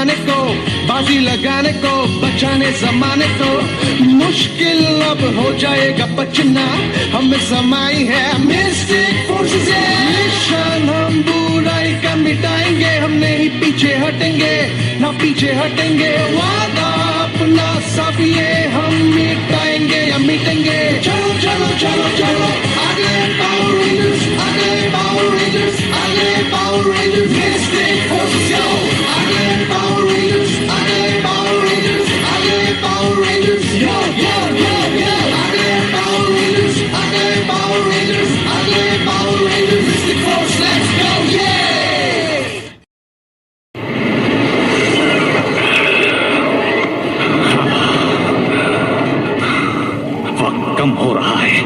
आने को, बाजी लगाने को, बचाने जमाने को। मुश्किल अब हो जाएगा बचना, हमें समाई है मिस्टिक फोर्सेस। निशान हम बुराई का मिटाएंगे, हम नहीं पीछे हटेंगे, ना पीछे हटेंगे। वादा अपना सब ये हम मिटाएंगे या मिटेंगे। चलो चलो चलो चलो आगे पावर रेंजर्स, आगे पावर रेंजर्स, आगे पावर रेंजर्स। मिस्टिक फोर्सेस यो, आगे पावर रेंजर्स, आगे पावर रेंजर्स, आगे पावर रेंजर्स यो यो यो यो। आगे पावर रेंजर्स, आगे पावर रेंजर्स, आगे power rangers. Mystic Force let's go ये। कम हो रहा है,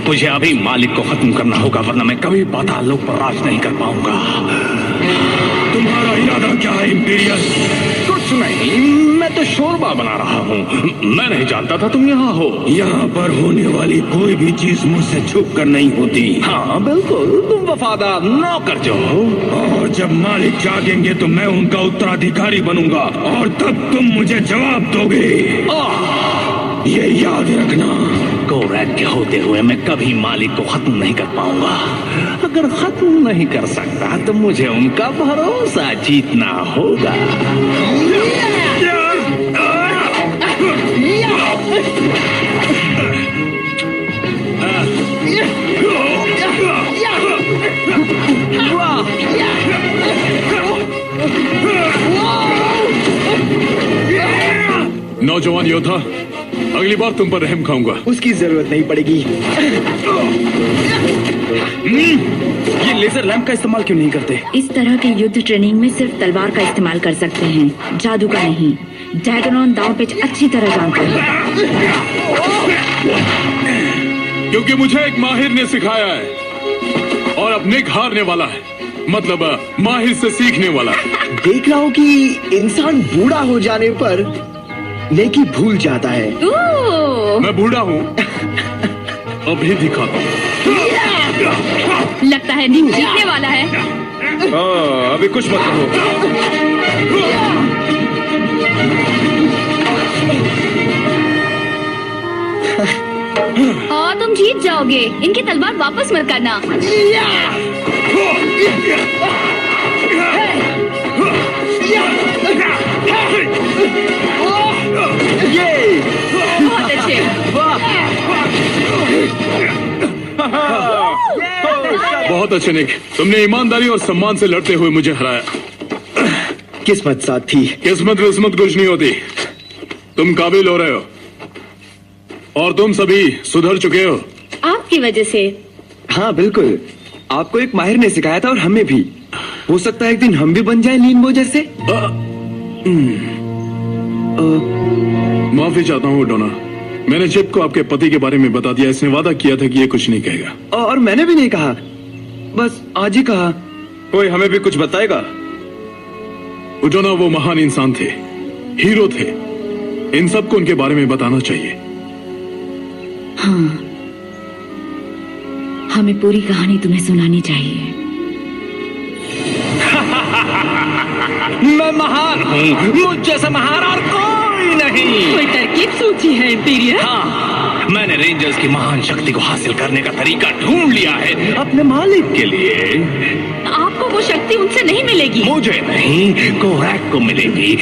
मुझे अभी मालिक को खत्म करना होगा, वरना मैं कभी पाताल लोक पर राज नहीं कर पाऊंगा। तुम्हारा इरादा क्या है इंपीरियस? कुछ नहीं, मैं तो शोरबा बना रहा हूँ। मैं नहीं जानता था तुम यहाँ हो। यहाँ पर होने वाली कोई भी चीज मुझसे छुप कर नहीं होती। हाँ बिल्कुल, तुम वफादार नौकर जो हो। और जब मालिक जागेंगे तो मैं उनका उत्तराधिकारी बनूंगा, और तब तुम मुझे जवाब दोगे। ये याद रखना। कोरैक के होते हुए मैं कभी मालिक को खत्म नहीं कर पाऊंगा। अगर खत्म नहीं कर सकता तो मुझे उनका भरोसा जीतना होगा। नौजवान योद्धा, अगली बार तुम पर रहम खाऊंगा। उसकी जरूरत नहीं पड़ेगी। ये लेजर लैंप का इस्तेमाल क्यों नहीं करते? इस तरह के युद्ध ट्रेनिंग में सिर्फ तलवार का इस्तेमाल कर सकते हैं, जादू का नहीं। डैगनॉन दांव पेच अच्छी तरह जानता है। क्योंकि मुझे एक माहिर ने सिखाया है, और अब निक हारने वाला है, मतलब माहिर से सीखने वाला है। देख रहा हूँ कि इंसान बूढ़ा हो जाने पर नेकी भूल जाता है। मैं बूढ़ा हूँ, अभी दिखाता हूँ। लगता है निक जीतने वाला है। अभी कुछ मत करो। और तुम जीत जाओगे, इनकी तलवार वापस मत करना। बहुत अच्छे। बहुत अच्छे निक, तुमने ईमानदारी और सम्मान से लड़ते हुए मुझे हराया। किस्मत साथ थी। किस्मत विस्मत कुछ नहीं होती, तुम काबिल हो रहे हो, और तुम सभी सुधर चुके हो आपकी वजह से। हाँ बिल्कुल, आपको एक माहिर ने सिखाया था और हमें भी। हो सकता है एक दिन हम भी बन जाएं लीनबो जैसे। माफी चाहता हूँ डोना, मैंने चिप को आपके पति के बारे में बता दिया। इसने वादा किया था कि ये कुछ नहीं कहेगा। और मैंने भी नहीं कहा, बस आज ही कहा। कोई हमें भी कुछ बताएगा? डोना वो महान इंसान थे, हीरो थे, इन सबको उनके बारे में बताना चाहिए। हाँ, हमें पूरी कहानी तुम्हें सुनानी चाहिए। मैं महान हूँ, मुझ जैसा महान और कोई नहीं। कोई तरकीब सोची है इंपीरियल? हाँ, मैंने रेंजर्स की महान शक्ति को हासिल करने का तरीका ढूंढ लिया है अपने मालिक के लिए। आपको वो शक्ति उनसे नहीं मिलेगी। मुझे नहीं, कोरैक को मिलेगी।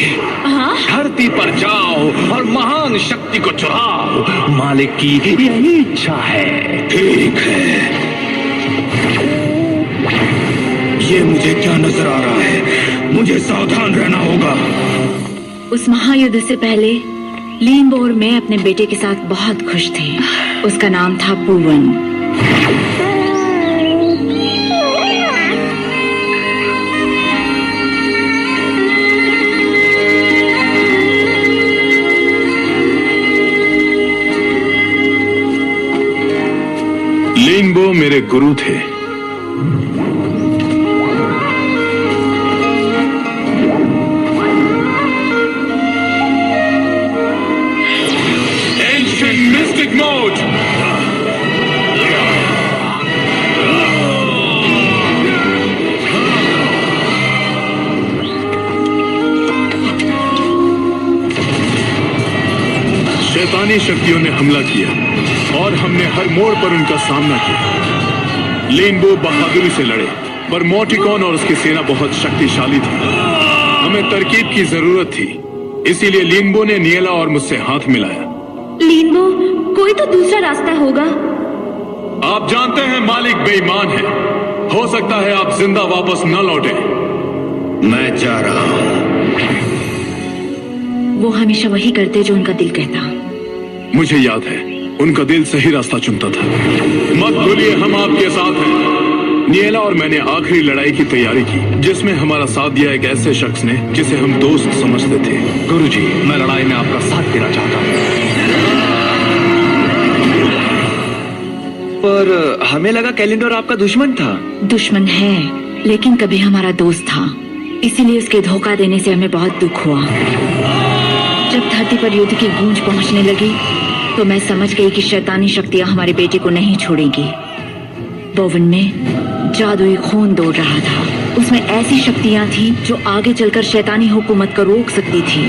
हाँ? धरती पर जाओ और महान शक्ति को चुराओ, मालिक की यही इच्छा है। ठीक है, ये मुझे क्या नजर आ रहा है? मुझे सावधान रहना होगा। उस महायुद्ध से पहले लीनबो और मैं अपने बेटे के साथ बहुत खुश थे। उसका नाम था पुवन। लीनबो मेरे गुरु थे। शैतानी शक्तियों ने हमला किया और हमने हर मोड़ पर उनका सामना किया। लिनबो बहादुरी से लड़े, पर मोटिकॉन और उसकी सेना बहुत शक्तिशाली थी। हमें तरकीब की जरूरत थी, इसीलिए लिनबो ने नियला और मुझसे हाथ मिलाया। लिनबो, कोई तो दूसरा रास्ता होगा। आप जानते हैं मालिक बेईमान है। हो सकता है आप जिंदा वापस न लौटे। मैं जा रहा हूं। वो हमेशा वही करते जो उनका दिल कहता। मुझे याद है, उनका दिल सही रास्ता चुनता था। मत भूलिए, हम आपके साथ हैं। नियला और मैंने आखिरी लड़ाई की तैयारी की, जिसमें हमारा साथ दिया एक ऐसे शख्स ने जिसे हम दोस्त समझते थे। गुरुजी, मैं लड़ाई में आपका साथ देना चाहता हूँ। पर हमें लगा कैलेंडर आपका दुश्मन था। दुश्मन है, लेकिन कभी हमारा दोस्त था। इसीलिए उसके धोखा देने से हमें बहुत दुख हुआ। जब धरती पर युद्ध की गूंज पहुंचने लगी तो मैं समझ गई कि शैतानी शक्तियां हमारे बेटे को नहीं छोड़ेंगी। बोवन में जादुई खून दौड़ रहा था। उसमें ऐसी शक्तियां थी जो आगे चलकर शैतानी हुकूमत को रोक सकती थी।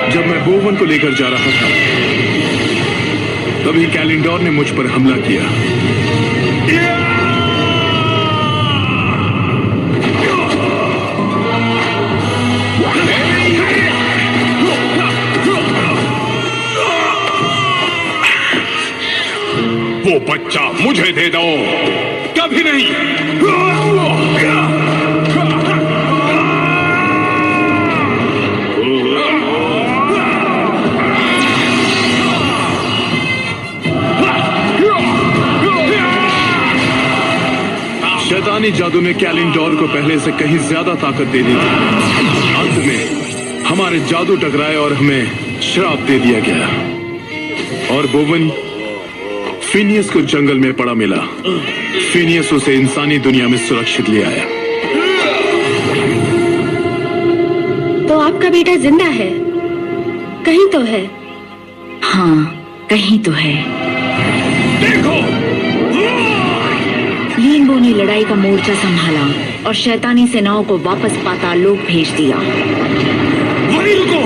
जब मैं बोवन को लेकर जा रहा था, तभी कैलेंडर ने मुझ पर हमला किया। वो बच्चा मुझे दे दो। कभी नहीं। शैतानी जादू ने कैलेंडर को पहले से कहीं ज्यादा ताकत दे दी थी। अंत में हमारे जादू टकराए और हमें श्राप दे दिया गया। और बोवन फिनियस को जंगल में पड़ा मिला। फिनियस उसे इंसानी दुनिया में सुरक्षित ले आया। तो आपका बेटा जिंदा है? कहीं तो है। हाँ, कहीं तो है। देखो, लिनबो ने लड़ाई का मोर्चा संभाला और शैतानी सेनाओं को वापस पाताल लोक भेज दिया। वहीं रुको।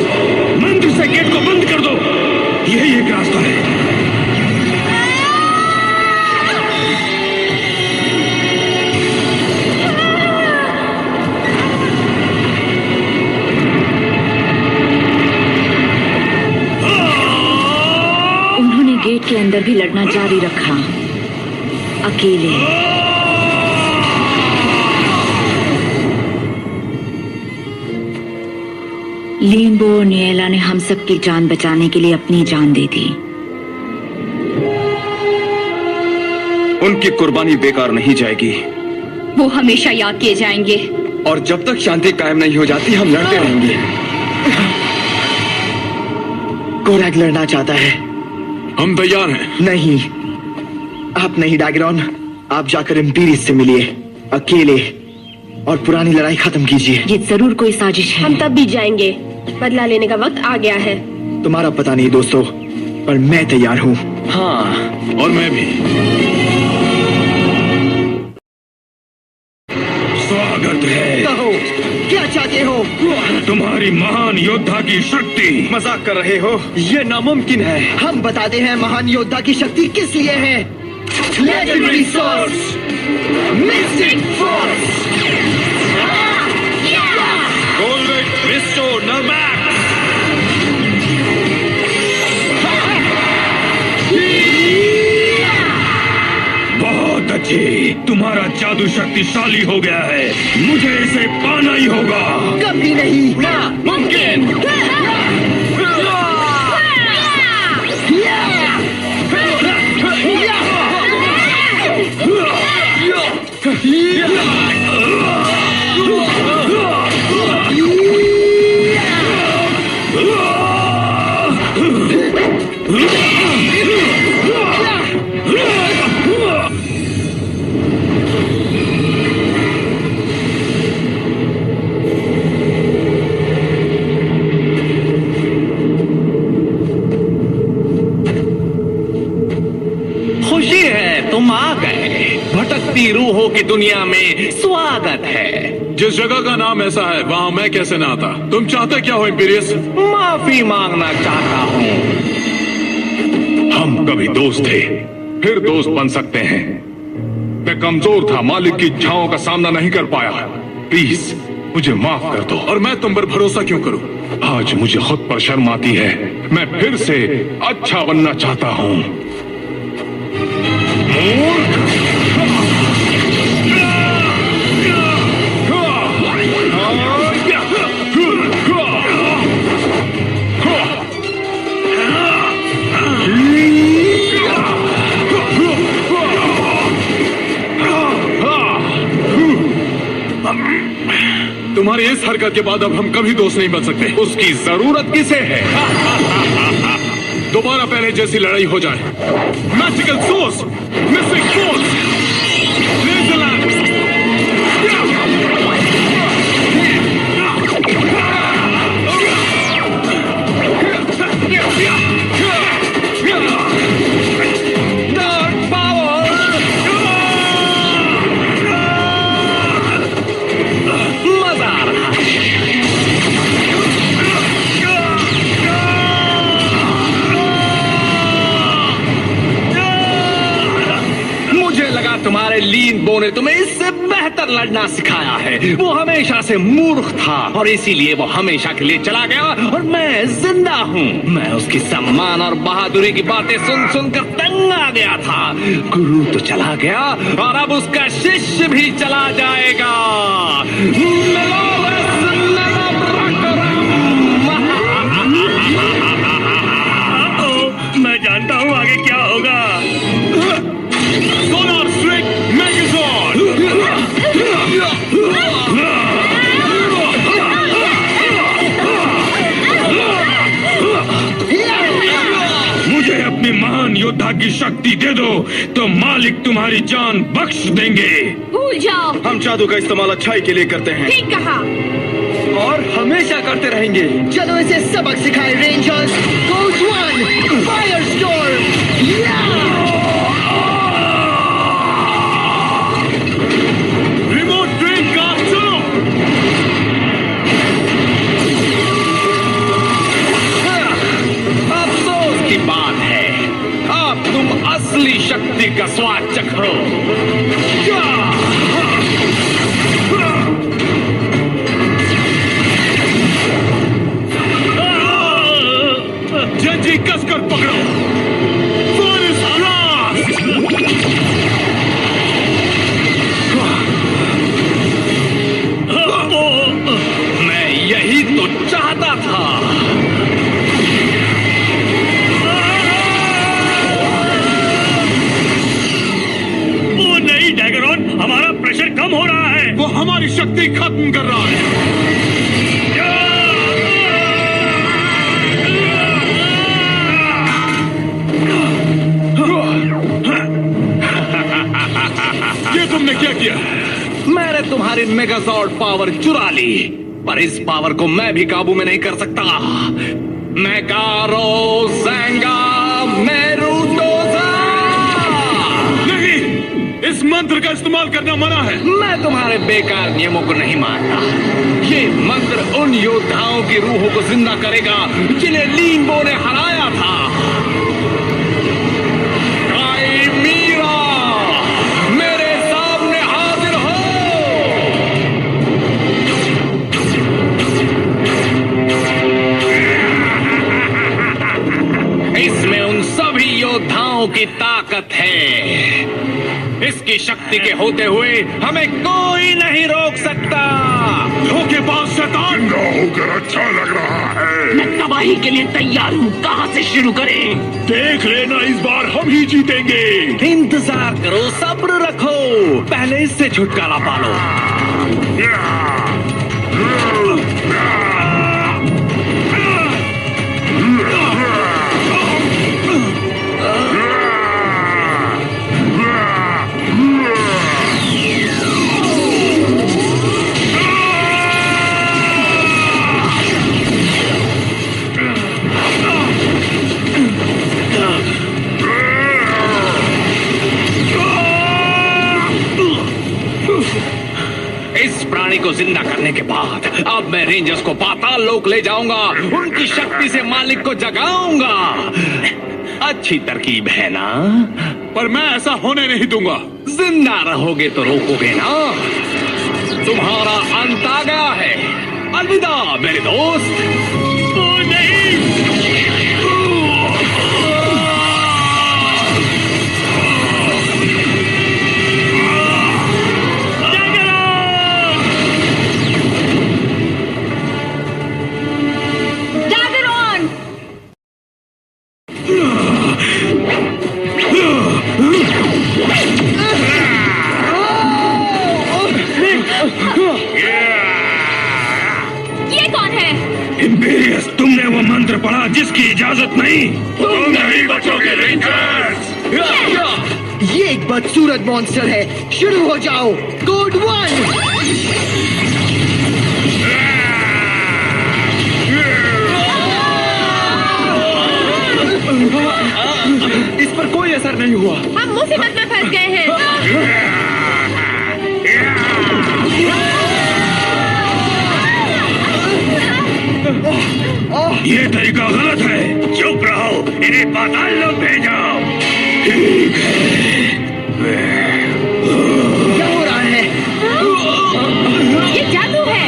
मंदिर से गेट को बंद कर दो। यही एक रास्ता है। उन्होंने गेट के अंदर भी लड़ना जारी रखा, अकेले। लिनबो और नियला ने हम सब की जान बचाने के लिए अपनी जान दे दी। उनकी कुर्बानी बेकार नहीं जाएगी। वो हमेशा याद किए जाएंगे। और जब तक शांति कायम नहीं हो जाती, हम लड़ते रहेंगे। कोरैक लड़ना चाहता है। हम तैयार हैं। नहीं, आप नहीं डैगरॉन। आप जाकर इम्पीरियस से मिलिए, अकेले, और पुरानी लड़ाई खत्म कीजिए। ये जरूर कोई साजिश है। हम तब भी जाएंगे। बदला लेने का वक्त आ गया है। तुम्हारा पता नहीं दोस्तों, पर मैं तैयार हूँ। हाँ, और मैं भी। स्वागत है। कहो, क्या चाहते हो? तुम्हारी महान योद्धा की शक्ति। मजाक कर रहे हो? ये नामुमकिन है। हम बताते हैं महान योद्धा की शक्ति किस लिए है। Legendary source, Mystic Force. बहुत अच्छे। तुम्हारा जादू शक्तिशाली हो गया है। मुझे इसे पाना ही होगा। कभी नहीं। मुमकिन। तुम आ गए। भटकती रूहों की दुनिया में स्वागत है। जिस जगह का नाम ऐसा है वहाँ मैं कैसे ना आता? तुम चाहते क्या हो इम्पीरियस? माफी मांगना चाहता हूँ। हम कभी दोस्त थे, फिर दोस्त बन सकते हैं। मैं कमजोर था, मालिक की इच्छाओं का सामना नहीं कर पाया। प्लीज मुझे माफ कर दो। और मैं तुम पर भरोसा क्यों करूं? आज मुझे खुद पर शर्म आती है। मैं फिर से अच्छा बनना चाहता हूँ। तुम्हारी इस हरकत के बाद अब हम कभी दोस्त नहीं बन सकते। उसकी जरूरत किसे है? दोबारा पहले जैसी लड़ाई हो जाए। मैजिकल सोर्स, मिस्टिक फोर्स, तुम्हारे लीन बो ने तुम्हें इससे बेहतर लड़ना सिखाया है। वो हमेशा से मूर्ख था और इसीलिए वो हमेशा के लिए चला गया और मैं जिंदा हूँ। मैं उसकी सम्मान और बहादुरी की बातें सुन सुनकर तंग आ गया था। गुरु तो चला गया और अब उसका शिष्य भी चला जाएगा। मैं जानता हूँ आगे क्या होगा। सोलर स्ट्रिक मैगज़ॉन। मुझे अपनी महान योद्धा की शक्ति दे दो तो मालिक तुम्हारी जान बख्श देंगे। भूल जाओ। हम जादू का इस्तेमाल अच्छाई के लिए करते हैं। ठीक कहा। और हमेशा करते रहेंगे। चलो इसे सबक सिखाए rangers. Goes one, fire storm. Remote train car चलो। अफसोस की बात है, अब तुम असली शक्ति का स्वाद चखो। जंजी कसकर पकड़ो। Forest blast. मैं यही तो चाहता था। वो नहीं डैगरॉन, हमारा प्रेशर कम हो रहा है। वो हमारी शक्ति खत्म कर रहा है। ये तुमने क्या किया? मैंने तुम्हारी मेगाजॉर्ड पावर चुरा ली, पर इस पावर को मैं भी काबू में नहीं कर सकता। मेगारो ज़ेंगा मेरुडोज़ा। नहीं, इस मंत्र का इस्तेमाल करना मना है। मैं तुम्हारे बेकार नियमों को नहीं मानता। ये मंत्र उन योद्धाओं की रूहों को जिंदा करेगा जिन्हें लीन बो ने हराया था। काइमीरा, मेरे सामने हाजिर हो। इसमें उन सभी योद्धाओं की ताकत है। इसकी शक्ति के होते हुए हमें कोई नहीं रोक सकता। धोखेबाज शैतान। होकर अच्छा लग रहा है। मैं तबाही के लिए तैयार हूँ। कहाँ से शुरू करें? देख लेना, इस बार हम ही जीतेंगे। इंतजार करो, सब्र रखो, पहले इससे छुटकारा पालो। प्राणी को जिंदा करने के बाद अब मैं रेंजर्स को पाताल लोक ले जाऊंगा, उनकी शक्ति से मालिक को जगाऊंगा। अच्छी तरकीब है ना? पर मैं ऐसा होने नहीं दूंगा। जिंदा रहोगे तो रोकोगे ना? तुम्हारा अंत आ गया है। अलविदा मेरे दोस्त। ये कौन है? इम्पीरियस, तुमने वो मंत्र पढ़ा जिसकी इजाजत नहीं। तुम नहीं बचोगे रेंजर्स। ये एक बदसूरत मॉन्स्टर है। शुरू हो जाओ। कोड 1। इस पर कोई असर नहीं हुआ। हम मुसीबत में फंस गए हैं। ये तरीका गलत है। चुप रहो, इन्हें पाताल लोक भेजो। ठीक है। क्या हो रहा है? ये जादू है।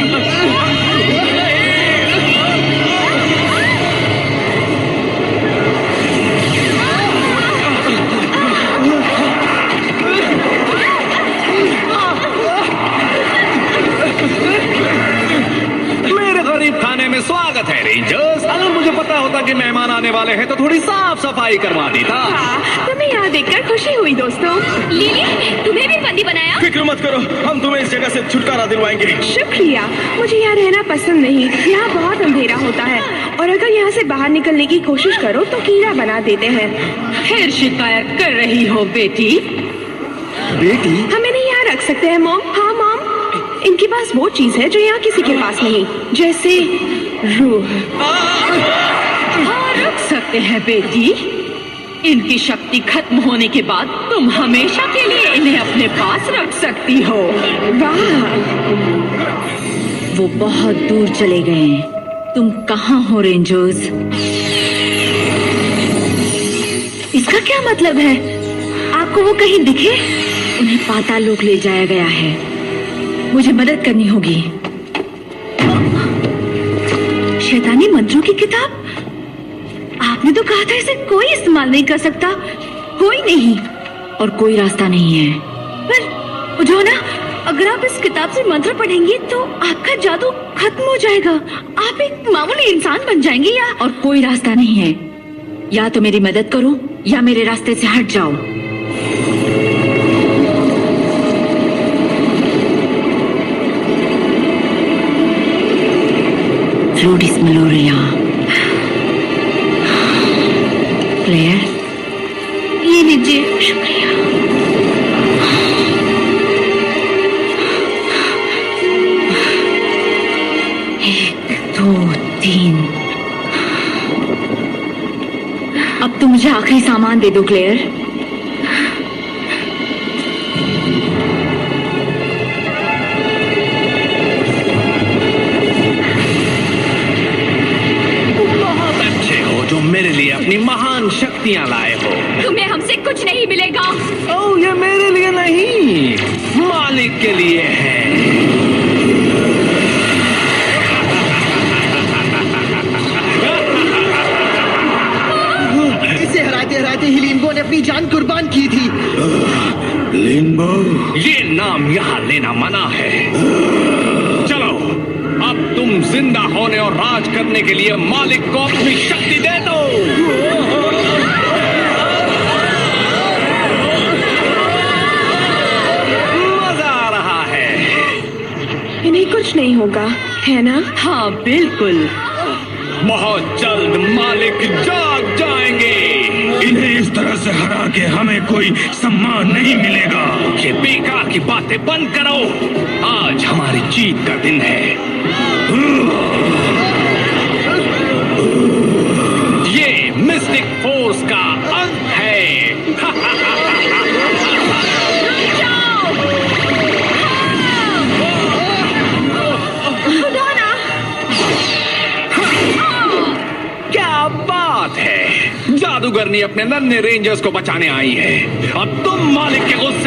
मेरे गरीब खाने में स्वागत है रेंजर्स। अगर मुझे पता होता कि मेहमान आने वाले हैं तो थोड़ी साफ सफाई करवा देता। तुम्हें यहाँ देखकर खुशी हुई दोस्तों। लिली, तुम्हें भी बंदी बनाया? फिक्र मत करो, हम तुम्हें इस जगह से छुटकारा दिलवाएंगे। शुक्रिया। मुझे यहाँ रहना पसंद नहीं। यहाँ बहुत अंधेरा होता है और अगर यहाँ से बाहर निकलने की कोशिश करो तो कीड़ा बना देते हैं। फिर शिकायत कर रही हो बेटी? बेटी? हमें नहीं यहाँ रख सकते हैं मॉम। हाँ मॉम, इनके पास वो चीज है जो यहाँ किसी के पास नहीं, जैसे रूह। हाँ, रख सकते हैं बेटी। इनकी शक्ति खत्म होने के बाद तुम हमेशा के लिए इन्हें अपने पास रख सकती हो। वाह, वो बहुत दूर चले गए। तुम कहाँ हो रेंजर्स? इसका क्या मतलब है? आपको वो कहीं दिखे? उन्हें पाताल लोक ले जाया गया है। मुझे मदद करनी होगी। शैतानी मंत्रों की किताब? आपने तो कहा था इसे कोई इस्तेमाल नहीं कर सकता। कोई नहीं और कोई रास्ता नहीं है। पर जोना, अगर आप इस किताब से मंत्र पढ़ेंगे तो आपका जादू खत्म हो जाएगा। आप एक मामूली इंसान बन जाएंगे। या और कोई रास्ता नहीं है। या तो मेरी मदद करो या मेरे रास्ते से हट जाओ। फ्लूडिस मेलोरिया। क्लेयर, ये लीजिए। शुक्रिया। एक, दो, तीन। अब तो मुझे आखिरी सामान दे दो क्लेयर। जो मेरे लिए अपनी महान शक्तियां लाए हो। तुम्हें हमसे कुछ नहीं मिलेगा। ओह, ये मेरे लिए नहीं, मालिक के लिए है। इसे हराते हराते ही लिंगो ने अपनी जान कुर्बान की थी। लिंगो? ये नाम यहाँ लेना मना है। चलो, अब तुम जिंदा होने और राज करने के लिए मालिक को अपनी शक्ति दे दो। मजा आ रहा है। इन्हें कुछ नहीं होगा, है ना? हाँ बिल्कुल। बहुत जल्द मालिक जाग जाएंगे। इन्हें इस तरह से हरा के हमें कोई सम्मान नहीं मिलेगा। ये बेकार की बातें बंद करो। आज हमारी जीत का दिन है। ये मिस्टिक फोर्स का अंत है। जादूगरनी अपने नन्हे रेंजर्स को बचाने आई है और तुम मालिक के गुस्से